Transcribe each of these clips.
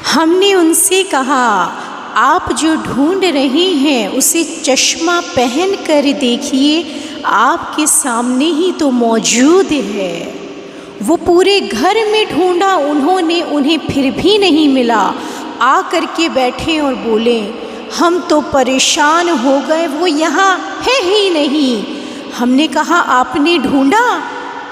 हमने उनसे कहा, आप जो ढूंढ रहे हैं उसे चश्मा पहन कर देखिए, आपके सामने ही तो मौजूद है। वो पूरे घर में ढूंढा उन्होंने, उन्हें फिर भी नहीं मिला। आ कर के बैठे और बोले, हम तो परेशान हो गए, वो यहाँ है ही नहीं। हमने कहा, आपने ढूंढा?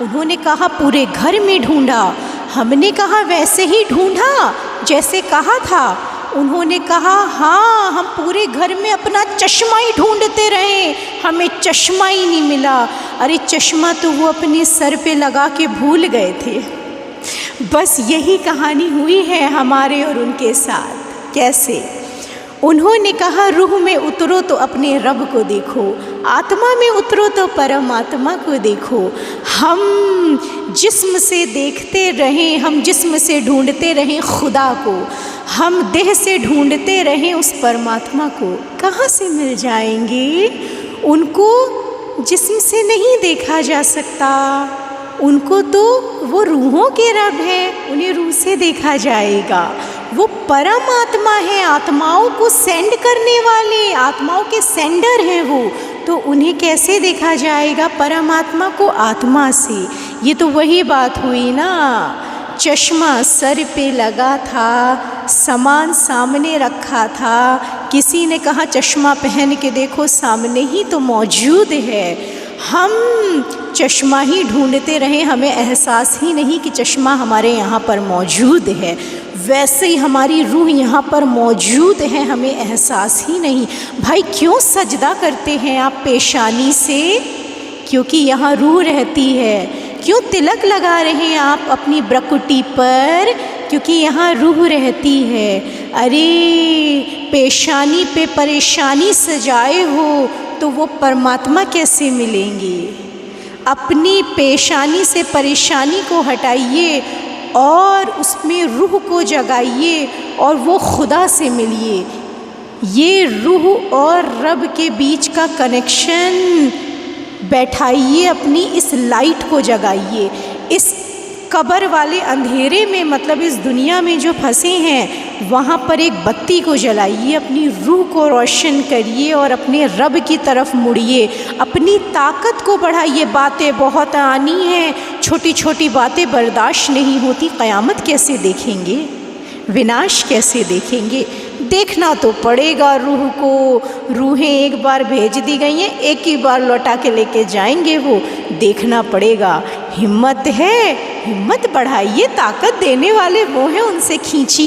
उन्होंने कहा, पूरे घर में ढूंढा। हमने कहा, वैसे ही ढूंढा जैसे कहा था? उन्होंने कहा, हाँ, हम पूरे घर में अपना चश्मा ही ढूंढते रहे, हमें चश्मा ही नहीं मिला। अरे चश्मा तो वो अपने सर पे लगा के भूल गए थे। बस यही कहानी हुई है हमारे और उनके साथ। कैसे? उन्होंने कहा, रूह में उतरो तो अपने रब को देखो, आत्मा में उतरो तो परमात्मा को देखो। हम जिस्म से देखते रहें, हम जिस्म से ढूंढते रहें खुदा को, हम देह से ढूंढते रहें उस परमात्मा को, कहाँ से मिल जाएंगे? उनको जिस्म से नहीं देखा जा सकता, उनको तो वो रूहों के रब है, उन्हें रूह से देखा जाएगा। वो परमात्मा है, आत्माओं को सेंड करने वाले, आत्माओं के सेंडर हैं वो, तो उन्हें कैसे देखा जाएगा? परमात्मा को आत्मा से। ये तो वही बात हुई ना, चश्मा सर पे लगा था, सामान सामने रखा था, किसी ने कहा चश्मा पहन के देखो, सामने ही तो मौजूद है। हम चश्मा ही ढूंढते रहे, हमें एहसास ही नहीं कि चश्मा हमारे यहाँ पर मौजूद है। वैसे ही हमारी रूह यहाँ पर मौजूद है, हमें एहसास ही नहीं। भाई क्यों सजदा करते हैं आप पेशानी से? क्योंकि यहाँ रूह रहती है। क्यों तिलक लगा रहे हैं आप अपनी ब्रकुटी पर? क्योंकि यहाँ रूह रहती है। अरे पेशानी पे परेशानी सजाए हो तो वो परमात्मा कैसे मिलेंगे? अपनी पेशानी से परेशानी को हटाइए और उसमें रूह को जगाइए और वो खुदा से मिलिए। ये रूह और रब के बीच का कनेक्शन बैठाइए, अपनी इस लाइट को जगाइए। इस कब्र वाले अंधेरे में, मतलब इस दुनिया में जो फंसे हैं, वहाँ पर एक बत्ती को जलाइए, अपनी रूह को रोशन करिए और अपने रब की तरफ मुड़िए, अपनी ताकत को बढ़ाइए। बातें बहुत आनी हैं, छोटी छोटी बातें बर्दाश्त नहीं होती। क़यामत कैसे देखेंगे? विनाश कैसे देखेंगे? देखना तो पड़ेगा रूह को। रूहें एक बार भेज दी गई हैं, एक ही बार लौटा के लेके जाएंगे वो, देखना पड़ेगा। हिम्मत है, हिम्मत बढ़ाइए, ताकत देने वाले वो हैं, उनसे खींचिए।